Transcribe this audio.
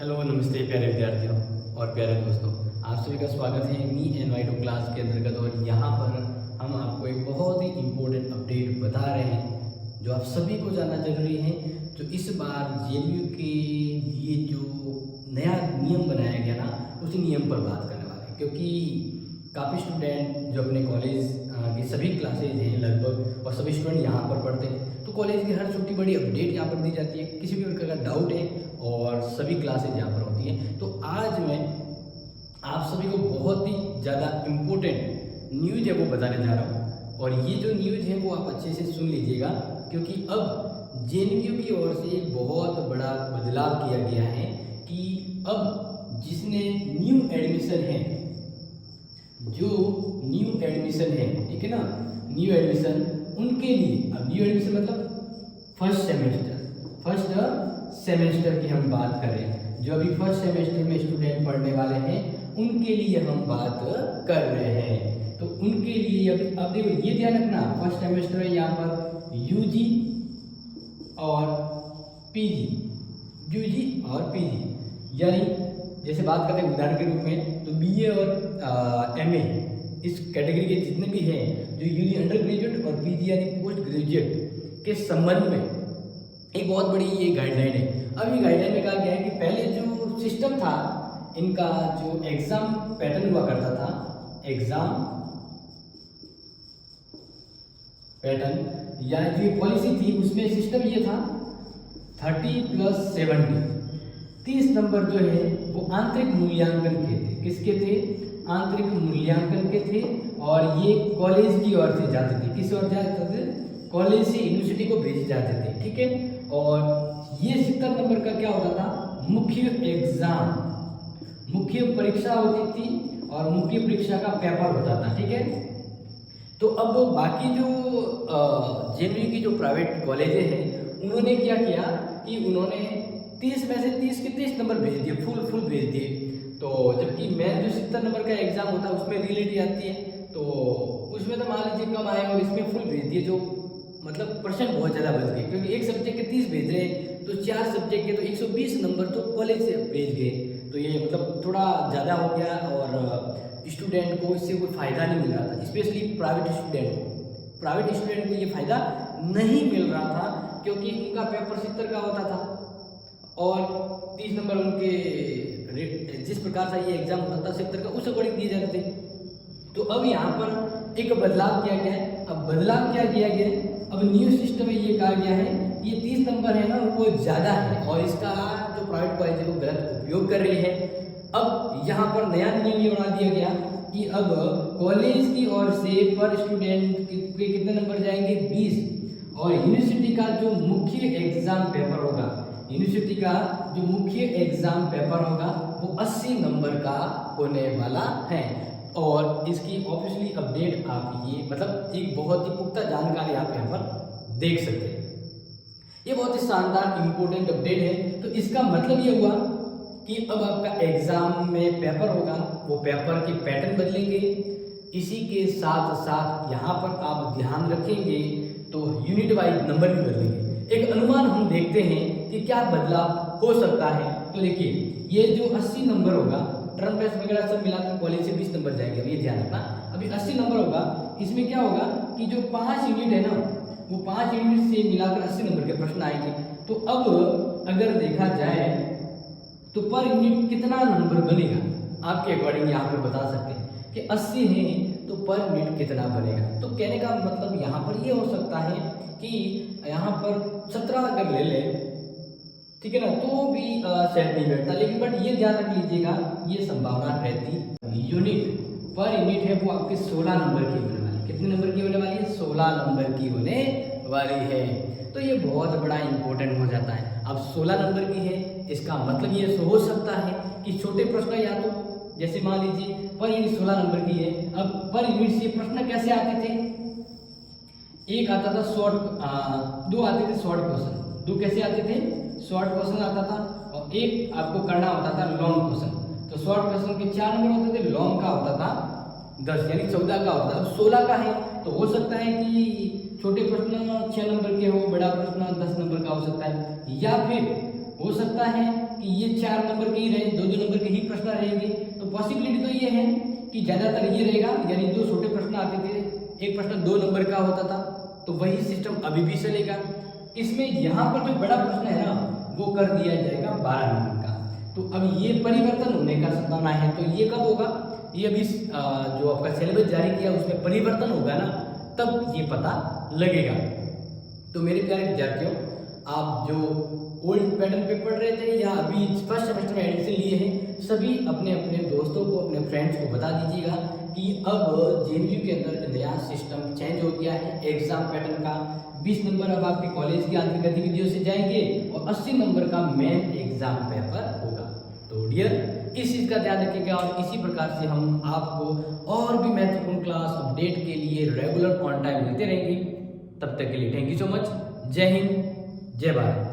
Hello नमस्ते प्यारे विद्यार्थियों और प्यारे दोस्तों, आप सभी का स्वागत है मी एन वाई टू क्लास के अंतर्गत। और यहाँ पर हम आपको एक बहुत ही इम्पोर्टेंट अपडेट बता रहे हैं जो आप सभी को जानना जरूरी है। जो इस बार जेएनयू के लिए जो नया नियम बनाया गया ना, उसी नियम पर बात करने वाले हैं। क्योंकि काफ़ी स्टूडेंट जो अपने कॉलेज की सभी क्लासेज हैं लगभग, और सभी स्टूडेंट यहाँ पर पढ़ते हैं, तो कॉलेज की हर छोटी बड़ी अपडेट यहाँ पर दी जाती है। किसी भी प्रकार का डाउट है और सभी क्लासेज यहाँ पर होती हैं। तो आज मैं आप सभी को बहुत ही ज़्यादा इम्पोर्टेंट न्यूज़ है वो बताने जा रहा हूँ। और ये जो न्यूज़ है वो आप अच्छे से सुन लीजिएगा, क्योंकि अब जेएनयू की ओर से एक बहुत बड़ा बदलाव किया गया है कि अब जिसने न्यू एडमिशन है, जो न्यू एडमिशन है, ठीक है ना, न्यू एडमिशन उनके लिए, अब न्यू एडमिशन मतलब फर्स्ट सेमेस्टर की हम बात कर रहे हैं। जो अभी फर्स्ट सेमेस्टर में स्टूडेंट पढ़ने वाले हैं उनके लिए हम बात कर रहे हैं। तो उनके लिए अब देखो, ये ध्यान रखना, फर्स्ट सेमेस्टर में यहाँ पर यूजी और पीजी, यानी जैसे बात करते हैं उदाहरण के रूप में, तो बीए और एमए इस कैटेगरी के जितने भी हैं, जो यूजी अंडर ग्रेजुएट और पीजी यानी पोस्ट ग्रेजुएट के संबंध में एक बहुत बड़ी ये गाइडलाइन है। अब ये गाइडलाइन में कहा गया है कि पहले जो सिस्टम था, इनका जो एग्जाम पैटर्न हुआ करता था, एग्जाम पैटर्न या जो पॉलिसी थी, उसमें सिस्टम ये था 30+70, 30 नंबर जो है वो आंतरिक मूल्यांकन के थे। किसके थे? आंतरिक मूल्यांकन के थे। और ये कॉलेज की ओर से जाते थे। किस ओर जाते थे? कॉलेज से यूनिवर्सिटी को भेजे जाते थे, ठीक है। और ये 70 नंबर का क्या होता था? मुख्य एग्जाम, मुख्य परीक्षा होती थी और मुख्य परीक्षा का पेपर होता था, ठीक है। तो अब बाकी जो जेएनयू की जो प्राइवेट कॉलेजें हैं, उन्होंने क्या किया कि उन्होंने 30 में से 30 के 30 नंबर भेज दिए, फुल भेज दिए। तो जबकि मेन जो 70 नंबर का एग्जाम होता है उसमें रियलिटी आती है, तो उसमें तो मान लीजिए कम आए, और इसमें फुल भेज दिए, जो मतलब परसेंट बहुत ज़्यादा बच गए। क्योंकि एक सब्जेक्ट के 30 भेज रहे हैं, तो 4 सब्जेक्ट के तो 120 नंबर तो कॉलेज से भेज गए। तो ये मतलब थोड़ा ज़्यादा हो गया, और स्टूडेंट को इससे कोई फ़ायदा नहीं मिल रहा था, स्पेशली प्राइवेट स्टूडेंट को ये फ़ायदा नहीं मिल रहा था, क्योंकि उनका पेपर 70 का होता था और 30 नंबर उनके जिस प्रकार से ये एग्जाम होता था 70 का, उस अकॉर्डिंग दिए जाते थे। तो अब यहाँ पर एक बदलाव किया गया है। अब बदलाव क्या किया गया है? अब न्यू सिस्टम में ये कहा गया है कि ये 30 नंबर है ना, वो ज़्यादा है, और इसका जो प्राइवेट कॉलेज है वो गलत उपयोग कर रही है। अब यहाँ पर नया नियम ये बना दिया गया कि अब कॉलेज की ओर से पर स्टूडेंट के कितने नंबर जाएंगे? 20। और यूनिवर्सिटी का जो मुख्य एग्जाम पेपर होगा, यूनिवर्सिटी का जो मुख्य एग्जाम पेपर होगा वो 80 नंबर का होने वाला है। और इसकी ऑफिशियली अपडेट आप ये मतलब एक बहुत ही पुख्ता जानकारी आप यहाँ पर देख सकते हैं। ये बहुत ही शानदार इंपॉर्टेंट अपडेट है। तो इसका मतलब ये हुआ कि अब आपका एग्जाम में पेपर होगा, वो पेपर के पैटर्न बदलेंगे। इसी के साथ साथ यहाँ पर आप ध्यान रखेंगे तो यूनिट वाइज नंबर भी बदलेंगे। एक अनुमान हम देखते हैं कि क्या बदलाव हो सकता है। तो देखिए, ये जो 80 नंबर होगा, टर्म बेस वगैरह सब मिलाकर कॉलेज से 20 नंबर जाएंगे। अब ये ध्यान रखना, अभी 80 नंबर होगा, इसमें क्या होगा कि जो 5 यूनिट है ना, वो 5 यूनिट से मिलाकर 80 नंबर के प्रश्न आएंगे। तो अब अगर देखा जाए तो पर यूनिट कितना नंबर बनेगा, आपके अकॉर्डिंग यहाँ पर बता सकते हैं कि 80 है तो पर यूनिट कितना बनेगा। तो कहने का मतलब यहाँ पर ये हो सकता है कि यहाँ पर 17 अगर ले लें, ठीक है ना, तो भी सेट नहीं बैठता। लेकिन बट ये ध्यान रख लीजिएगा, ये संभावना रहती, यूनिट पर यूनिट है वो आपके 16 नंबर की होने वाली। कितने नंबर की होने वाली है? 16 नंबर की होने वाली है। तो ये बहुत बड़ा इंपॉर्टेंट हो जाता है। अब 16 नंबर की है, इसका मतलब ये हो सकता है कि छोटे प्रश्न, या तो जैसे मान लीजिए पर यूनिट 16 नंबर की है, अब पर यूनिट से प्रश्न कैसे आते थे? एक आता था शॉर्ट, 2 आते थे शॉर्ट क्वेश्चन, 2 कैसे आते थे? शॉर्ट क्वेश्चन आता था, और एक आपको करना होता था लॉन्ग क्वेश्चन। तो शॉर्ट क्वेश्चन के 4 नंबर होते थे, लॉन्ग का होता था 10, यानी 14 का होता था। अब 16 का है, तो हो सकता है कि छोटे प्रश्न 6 नंबर के हो, बड़ा प्रश्न 10 नंबर का हो सकता है, या फिर हो सकता है कि ये 4 नंबर के ही रहे, 2-2 नंबर के ही प्रश्न रहेंगे, तो पॉसिबिलिटी तो ये है कि ज्यादातर ये रहेगा, यानी जो छोटे प्रश्न आते थे, एक प्रश्न 2 नंबर का होता था, तो वही सिस्टम अभी भी चलेगा। इसमें यहाँ पर जो बड़ा प्रश्न है ना, वो कर दिया जाएगा 12 नंबर का। तो अब ये परिवर्तन होने का संभावना है, तो ये कब होगा, ये अभी जो आपका सिलेबस जारी किया उसमें परिवर्तन होगा ना, तब ये पता लगेगा। तो मेरे प्यारे विद्यार्थियों, आप जो ओल्ड पैटर्न पे पढ़ रहे थे या अभी फर्स्ट सेमेस्टर में एडमिशन लिए हैं, सभी अपने अपने दोस्तों को, अपने फ्रेंड्स को बता दीजिएगा कि अब जेएनयू के अंदर नया सिस्टम चेंज हो गया है एग्जाम पैटर्न का। 20 नंबर अब आपके कॉलेज की आंतरिक गतिविधियों से जाएंगे और 80 नंबर का मेन एग्जाम पेपर होगा। तो डियर, इस चीज का ध्यान रखिएगा और इसी प्रकार से हम आपको और भी महत्वपूर्ण क्लास अपडेट के लिए रेगुलर ऑन टाइम मिलते रहेंगे। तब तक के लिए थैंक यू सो मच। जय हिंद, जय भारत।